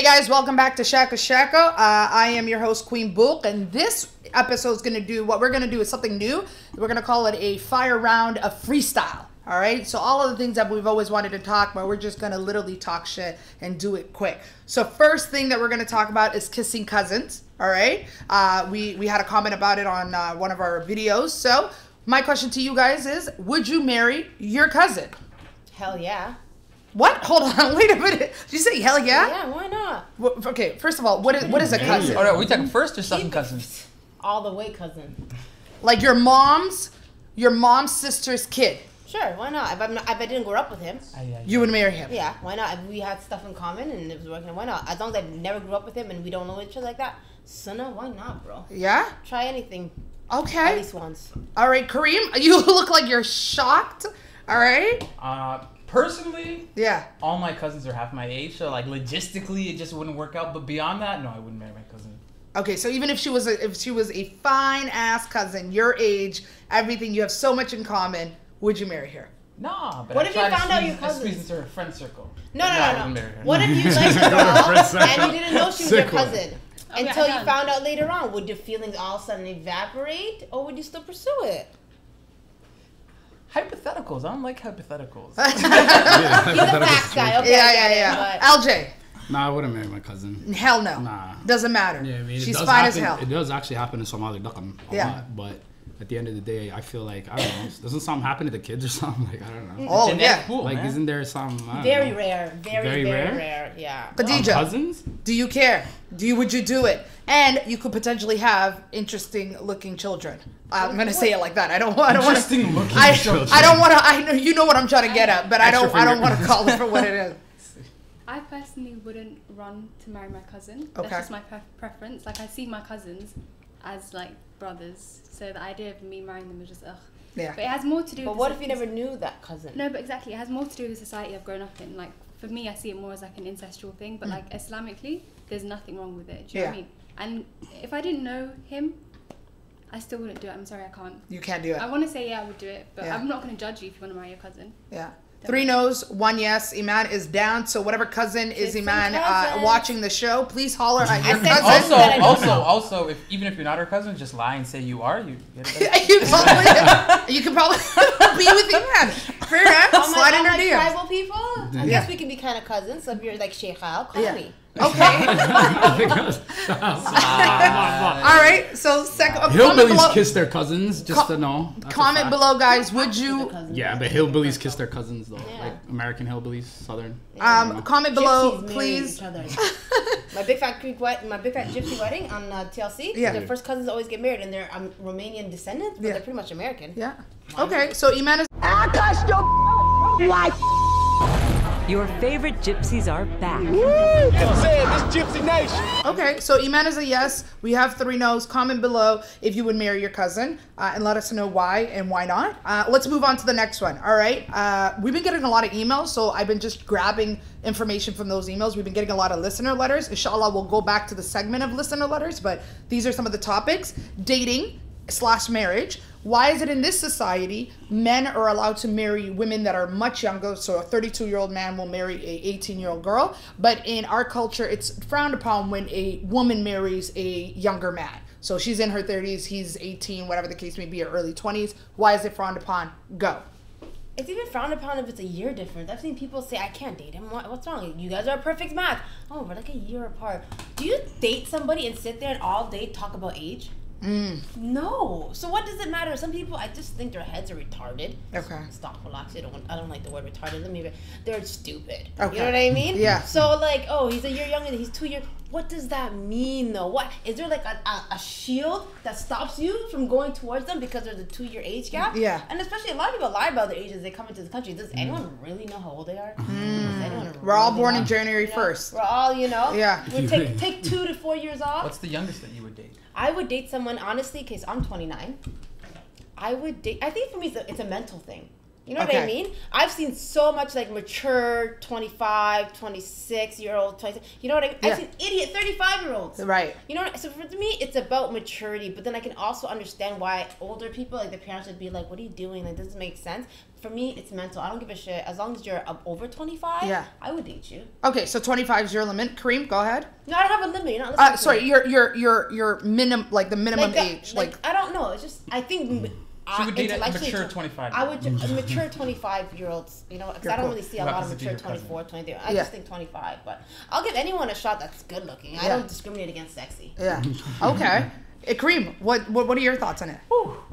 Hey guys, welcome back to Sheeko Sheeko. I am your host, Queen Book, and this episode is going to do, what we're going to do is something new. We're going to call it a fire round of freestyle. All right, so all of the things that we've always wanted to talk about, we're just going to literally talk shit and do it quick. So first thing that we're going to talk about is kissing cousins. All right, we had a comment about it on one of our videos. So my question to you guys is, would you marry your cousin? Hell yeah. What? Hold on, wait a minute. Did you say hell yeah? Yeah, why not? Well, okay, first of all, what is a cousin? Oh, no, are we talking first or second cousins? All the way cousin. Like your mom's sister's kid. Sure, why not? If I didn't grow up with him, you would marry him. Yeah, why not? If we had stuff in common and it was working, why not? As long as I never grew up with him and we don't know each other like that, Sana, why not, bro? Yeah? Try anything. Okay. At least once. All right, Kareem, you look like you're shocked. All right? Personally, yeah, all my cousins are half my age, so like logistically it just wouldn't work out. But beyond that, no, I wouldn't marry my cousin. Okay, so even if she was a fine ass cousin, your age, everything, you have so much in common, would you marry her? Nah, but what if you found out your cousin squeeze into her friend circle? No. What if you liked a girl and you didn't know she was your cousin until you found out later on? Would your feelings all of a sudden evaporate, or would you still pursue it? Hypotheticals. I don't like hypotheticals. He's a fact guy. Okay, yeah. LJ. Nah, I wouldn't marry my cousin. Hell no. Nah. Doesn't matter. Yeah, I mean, she's fine as hell. It does actually happen in Somali a lot, but at the end of the day, I feel like, I don't know, doesn't something happen to the kids or something? Like, I don't know. Oh, yeah. Pool, like, man. Isn't there some... Very rare. Very rare. Yeah. Khadija, cousins? Do you care? Would you do it? And you could potentially have interesting looking children. I'm gonna say it like that. I don't want to. Interesting looking children. I don't want to. I know you know what I'm trying to get at, but I don't want to call it for what it is. I personally wouldn't run to marry my cousin. Okay. That's just my preference. Like, I see my cousins as like brothers, so the idea of me marrying them is just ugh. Yeah. But it has more to do. But what if you never knew that cousin? No, but exactly, it has more to do with the society I've grown up in. Like, for me, I see it more as like an incestual thing. But like Islamically, there's nothing wrong with it. Do you know what I mean? And if I didn't know him, I still wouldn't do it. I'm sorry, I can't. You can't do it. I want to say yeah, I would do it, but I'm not going to judge you if you want to marry your cousin. Yeah. 3 no's, 1 yes. Iman is down. So whatever cousin is Iman watching the show, please holler at your cousin. Also, even if you're not her cousin, just lie and say you are. You can probably be with Iman. Fair enough. Slide in her DMs. Tribal people, I guess we can be kind of cousins. So if you're like Sheikha, call me. Okay. All right. So second, hillbillies kiss their cousins. Just to know. Comment below, guys. Would you? Yeah, but hillbillies kiss their cousins though. Yeah. Like American hillbillies, Southern. Comment below, please. My big fat gypsy wedding on TLC. Yeah. Their first cousins always get married, and they're Romanian descendants, but they're pretty much American. Yeah. Okay. So Iman is. Your favorite gypsies are back. This Gypsy Nation. Okay, so Iman is a yes. We have 3 no's. Comment below if you would marry your cousin and let us know why and why not. Let's move on to the next one. All right. We've been getting a lot of emails, so I've been just grabbing information from those emails. We've been getting a lot of listener letters. Inshallah, we'll go back to the segment of listener letters, but these are some of the topics. Dating/marriage. Why is it in this society men are allowed to marry women that are much younger? So a 32-year-old man will marry a 18-year-old girl, but in our culture, it's frowned upon when a woman marries a younger man. So she's in her 30s, he's 18, whatever the case may be, or early 20s. Why is it frowned upon? Go. It's even frowned upon if it's a year difference. I've seen people say, I can't date him. What's wrong? You guys are a perfect match. Oh, we're like a year apart. Do you date somebody and sit there and all day talk about age? No. So what does it matter? Some people, I just think their heads are retarded. Okay. Stop, relax. I don't like the word retarded. They're stupid. Okay. You know what I mean? Yeah. So like, oh, he's a year younger. He's 2 years. What does that mean though? What is there like a shield that stops you from going towards them because there's a 2-year age gap? Yeah. And especially a lot of people lie about their age as they come into the country. Does anyone really know how old they are? We're all born in January 1st. We're all, Yeah. We take 2 to 4 years off. What's the youngest that you would date? I would date someone, honestly, because I'm 29. I would date, I think for me it's a mental thing. You know what I mean? I've seen so much like mature 25, 26-year-old, you know what I mean? I've seen idiot 35-year-olds. Right. You know what? So for me, it's about maturity, but then I can also understand why older people, like the parents would be like, what are you doing? Like, this doesn't make sense. For me, it's mental. I don't give a shit. As long as you're over 25, I would date you. Okay, so 25 is your limit. Kareem, go ahead. No, I don't have a limit. You're not listening to sorry, me. your minimum, like the minimum age. Like, I don't know. It's just, I think... She would date a mature 25. I would mature 25-year-olds, you know, because I don't really see a lot of mature 24, 23. I just think 25, but I'll give anyone a shot that's good looking. I don't discriminate against sexy. Yeah. Okay. Kareem, what are your thoughts on it?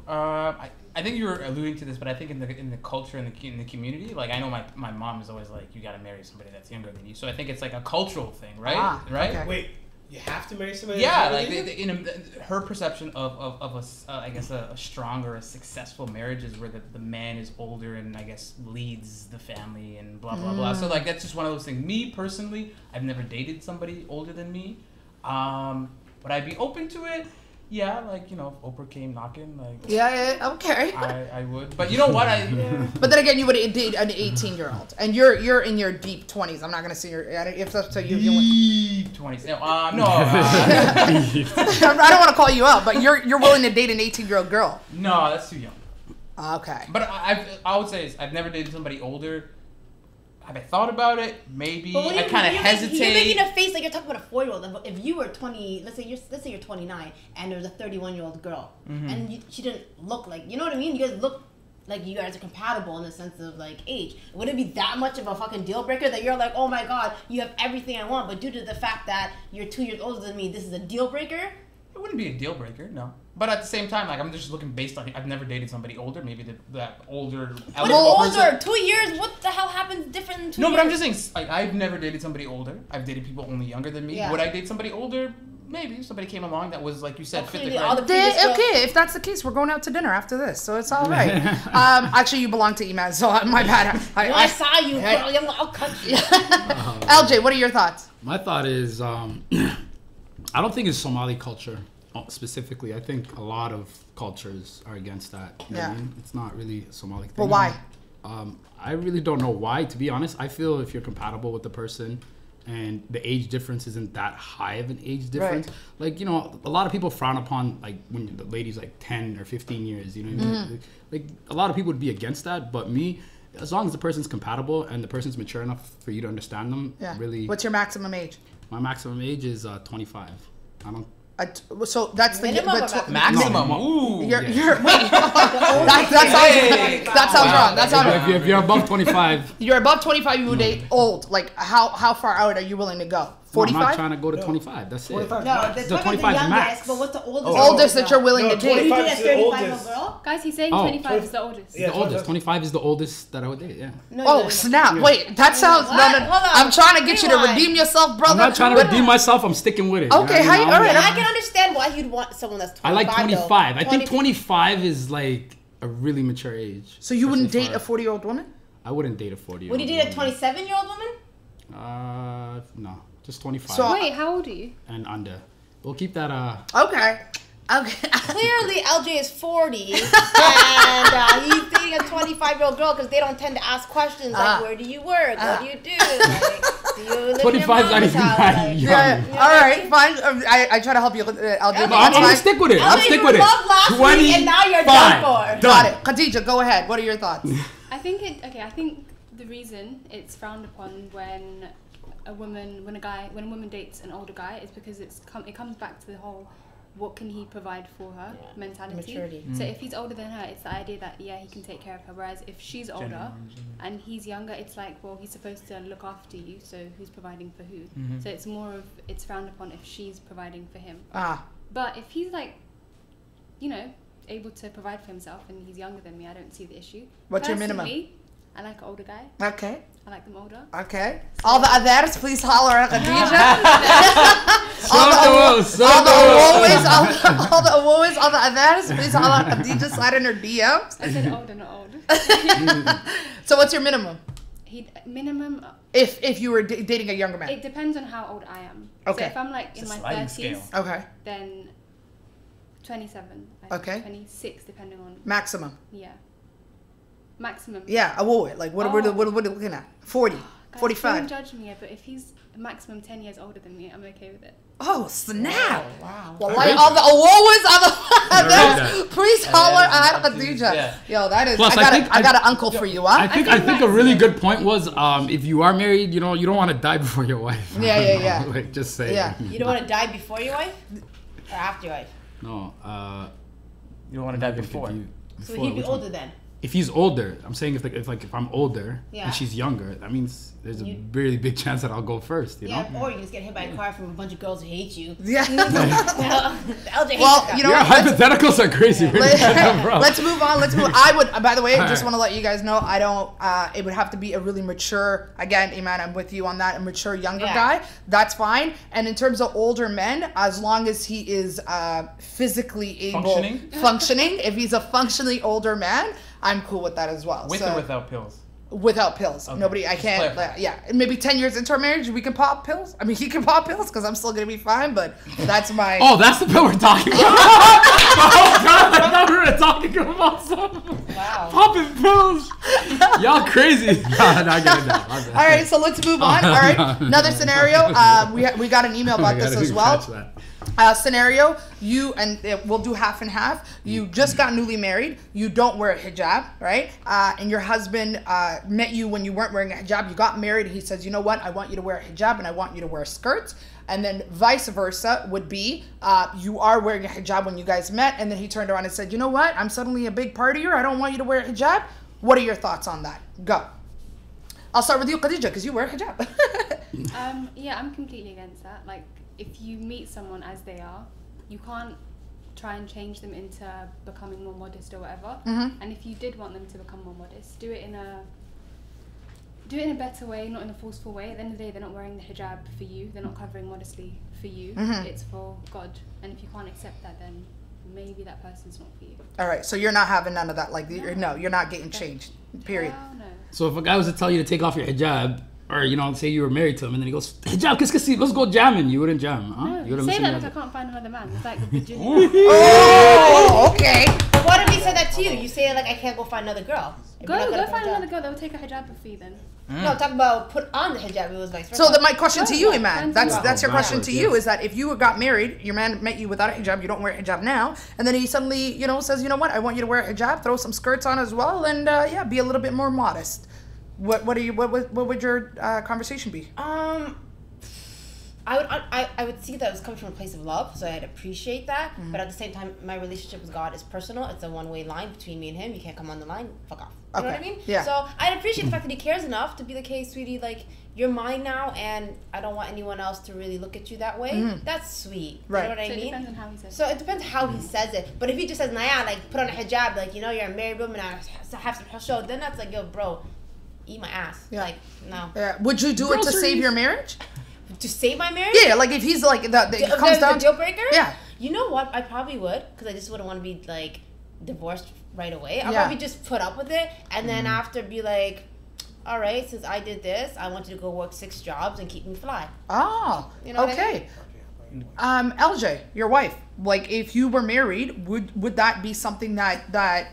I think you were alluding to this, but I think in the culture, in the community, like I know my mom is always like, you got to marry somebody that's younger than you. So I think it's like a cultural thing, right? Right? Okay. Wait. You have to marry somebody. Yeah, like her perception of I guess a strong or a successful marriage is where the man is older and I guess leads the family and blah blah blah. So like that's just one of those things. Me personally, I've never dated somebody older than me. Would I be open to it? Yeah, like, you know, if Oprah came knocking, like... Yeah, okay. I would. But you know what? But then again, you would date an 18-year-old. And you're in your deep 20s. I'm not going to say if that's so you... Deep 20s. No. I don't want to call you out, but you're willing to date an 18-year-old girl. No, that's too young. Okay. But I would say I've never dated somebody older. Have I thought about it? Maybe. I kind of hesitate. You're making a face like you're talking about a 4-year-old. If you were 20, let's say you're 29, and there was a 31-year-old girl, and she didn't look like, you know what I mean? You guys look like you guys are compatible in the sense of like age. Would it be that much of a fucking deal breaker that you're like, oh my god, you have everything I want, but due to the fact that you're 2 years older than me, this is a deal breaker? It wouldn't be a deal breaker, no. But at the same time, like I'm just looking based on. I've never dated somebody older. Maybe that older. What is older? 2 years? What the hell happens different in 2 years? No, but I'm just saying. Like I've never dated somebody older. I've dated people only younger than me. Yeah. Would I date somebody older? Maybe if somebody came along that was like you said, fit the criteria. Okay, if that's the case, we're going out to dinner after this, so it's all right. Actually, you belong to Iman, so my bad. I saw you, girl. I'll cut you. LJ, what are your thoughts? My thought is, I don't think it's Somali culture specifically. I think a lot of cultures are against that. You know what I mean? It's not really a Somali thing. But why? I really don't know why, to be honest. I feel if you're compatible with the person and the age difference isn't that high of an age difference. Right. Like, you know, a lot of people frown upon, like, when the lady's, like, 10 or 15 years, you know what I mean? Like, a lot of people would be against that, but me, as long as the person's compatible and the person's mature enough for you to understand them, really... What's your maximum age? My maximum age is 25. I don't... So that's the maximum. Ooh. Wait. that sounds wrong. That sounds wrong. If you're above 25, you're above 25. You would date old. Like how far out are you willing to go? 45. I'm not trying to go to 25. That's 25 it. No, the 25 is max. But what's the oldest? Oldest that you're willing to date. 25 is the oldest. Guys, he's saying 25 is the oldest. Yeah, the oldest. 25 is the oldest that I would date. Yeah. No, snap! Wait, that sounds. No. I'm trying to get you to redeem yourself, brother. I'm not trying to redeem myself. I'm sticking with it. Okay, you know all right. I can understand why you'd want someone that's 25. I like 25. Though. I think 25 is like a really mature age. So you wouldn't date a 40-year-old woman? I wouldn't date a 40-year-old. Would you date a 27-year-old woman? No. Just 25. So wait, how old are you? And under. We'll keep that. Okay. Clearly, LJ is 40, and he's dating a 25-year-old girl because they don't tend to ask questions like, "Where do you work? What do you do? Like, do you live 25 in your mom's house?" Like, yeah. All right, fine. I try to help you, LJ. I'm gonna stick with it. I'll stick with it. Last week and now you're done for. Got it. Khadija, go ahead. What are your thoughts? I think the reason it's frowned upon when a woman dates an older guy is because it comes back to the whole what can he provide for her mentality. Maturity. So if he's older than her, it's the idea that he can take care of her, whereas if she's older and he's younger, it's like, well, he's supposed to look after you, so who's providing for who? So it's more of, it's frowned upon if she's providing for him. But if he's like, you know, able to provide for himself and he's younger than me, I don't see the issue. What's your minimum? I like an older guy. Okay. I like them older. Okay. So all the others, please holler at Khadija. all the others, please holler at Khadija. Slide in her DMs. I said older, not old. So what's your minimum? Minimum. If you were dating a younger man. It depends on how old I am. Okay. So if I'm like in my 30s, okay, then 27. Okay. 26, depending on. Maximum. Yeah. Maximum. Yeah, like what are we looking at? 40, Guys, 45. Don't judge me, but if he's a maximum 10 years older than me, I'm okay with it. Oh snap! Wow. Well, like all the awards on the please holler at Khadija. Yeah. Yo, that is. Plus, I got an uncle for you, huh? I think a really good point was if you are married, you don't want to die before your wife. Yeah. Like just say. Yeah. You don't want to die before your wife or after your wife? No. You don't want to die before. So he'd be older then. If he's older, I'm saying if I'm older Yeah. and she's younger, that means there's a really big chance that I'll go first. You know. Or you just get hit by a car from a bunch of girls who hate you. Yeah. LJ Well, hates you know, Your hypotheticals are crazy. let's move on. I would, by the way, I just want to let you guys know, I don't, it would have to be a really mature, again, Iman, I'm with you on that, a mature younger guy. That's fine. And in terms of older men, as long as he is physically able, functioning, if he's a functionally older man, I'm cool with that as well. With or without pills? Without pills. Okay. Nobody, I can't, yeah. Maybe 10 years into our marriage, we can pop pills. I mean, he can pop pills because I'm still going to be fine, but that's my... Oh, that's the pill we're talking about. Oh, God, I thought we were talking about something. Wow. Popping pills. Y'all crazy. I get it now. All right, so let's move on. All right, another scenario. We got an email about this as well. Scenario, you and we'll do half and half. You just got newly married. You don't wear a hijab, right? And your husband met you when you weren't wearing a hijab. You got married. And he says, you know what? I want you to wear a hijab and I want you to wear skirts. And then vice versa would be you are wearing a hijab when you guys met, and then he turned around and said, you know what? I'm suddenly a big partier. I don't want you to wear a hijab. What are your thoughts on that? Go. I'll start with you, Khadija, because you wear a hijab. Yeah, I'm completely against that. Like, if you meet someone as they are, you can't try and change them into becoming more modest or whatever. And if you did want them to become more modest, do it in a better way, not in a forceful way. At the end of the day, they're not wearing the hijab for you. They're not covering modestly for you. It's for God. And if you can't accept that, then maybe that person's not for you. All right, so you're not having none of that. Like, you're not getting changed. Period. Hell no. So if a guy was to tell you to take off your hijab, or say you were married to him, and then he goes, hijab, let's go jamming. You wouldn't jam, huh? No, You wouldn't say listen that to like I can't find another man. It's like Virginia. Oh, okay. But what if he said that to you? You say it like, I can't go find another girl. If you're not Go gonna find put another girl that will take a hijab for you then. No, talk about put on the hijab. It was vice versa. So my question to you, Iman, that's your backwards, question to you, is that if you got married, your man met you without a hijab, you don't wear a hijab now, and then he suddenly, says, you know what, I want you to wear a hijab, throw some skirts on as well, and be a little bit more modest. What would your conversation be? I would see that it was coming from a place of love, so I'd appreciate that. But at the same time, my relationship with God is personal. It's a one-way line between me and Him. You can't come on the line. Fuck off. You know what I mean? Yeah. So I'd appreciate the fact that He cares enough to be like, hey, sweetie, like, you're mine now, and I don't want anyone else to really look at you that way. That's sweet. Right. You know what I So mean? it depends on how he says it. So it depends how he says it. But if he just says, Naya, like, put on a hijab, like, you're a married woman, I have some show, then that's like, yo, bro, eat my ass. Yeah. Like, no. Yeah. Would you do it to save your marriage? To save my marriage? Yeah, like if he's like, it comes down the deal breaker? Yeah. You know what? I probably would, because I just wouldn't want to be, like, divorced right away. I'll Yeah. probably just put up with it, and then after be like, all right, since I did this, I want you to go work 6 jobs and keep me fly. Oh, You know what I okay. LJ, your wife, like if you were married, would that be something that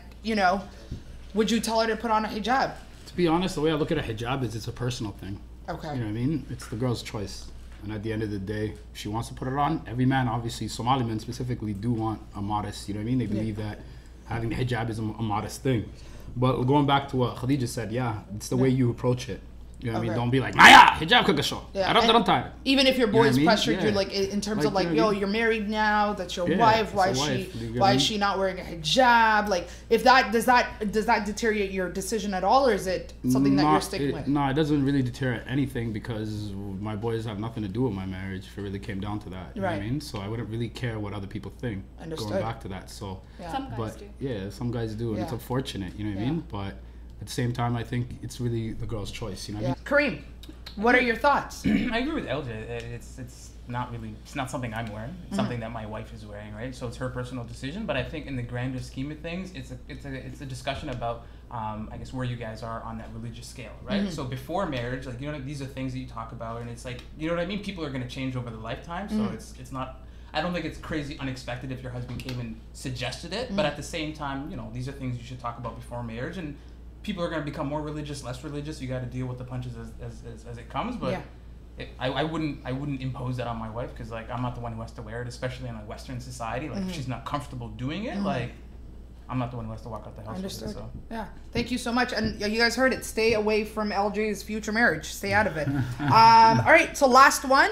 would you tell her to put on a hijab? To be honest, the way I look at a hijab is it's a personal thing. Okay. You know what I mean? It's the girl's choice. And at the end of the day, if she wants to put it on, every man, obviously, Somali men specifically, do want a modest, you know what I mean? They believe that having the hijab is a modest thing. But going back to what Khadija said, it's the way you approach it. You know what I mean? Don't be like, Naya, hijab ka show. Yeah. Even if your boys pressured you, Yeah. like in terms Like, of like, you know, you're married now, that's your Yeah, wife. it's Why a is wife. she You get why me? is she not wearing a hijab? Like if that does that deteriorate your decision at all, or is it something that you're sticking with? No, it doesn't really deter anything because my boys have nothing to do with my marriage if it really came down to that. You know what I mean? So I wouldn't really care what other people think. Understood. Going back to that. So Some guys do. yeah, some guys do, and it's unfortunate, you know what I mean? But at the same time, I think it's really the girl's choice, you know what I mean? Kareem, what are your thoughts? I agree with LJ. It's not something I'm wearing. It's something that my wife is wearing, right? So it's her personal decision. But I think in the grander scheme of things, it's a discussion about I guess where you guys are on that religious scale, right? So before marriage, like these are things that you talk about, and it's like you know what I mean. People are going to change over the lifetime, so it's not. I don't think it's crazy unexpected if your husband came and suggested it, but at the same time, these are things you should talk about before marriage and people are going to become more religious, less religious. You got to deal with the punches as it comes. But I wouldn't impose that on my wife, because like I'm not the one who has to wear it, especially in a Western society. Like if she's not comfortable doing it, like I'm not the one who has to walk out the house. Understood. With it, so. Yeah. Thank you so much. And you guys heard it. Stay away from LJ's future marriage. Stay out of it. All right. So last one.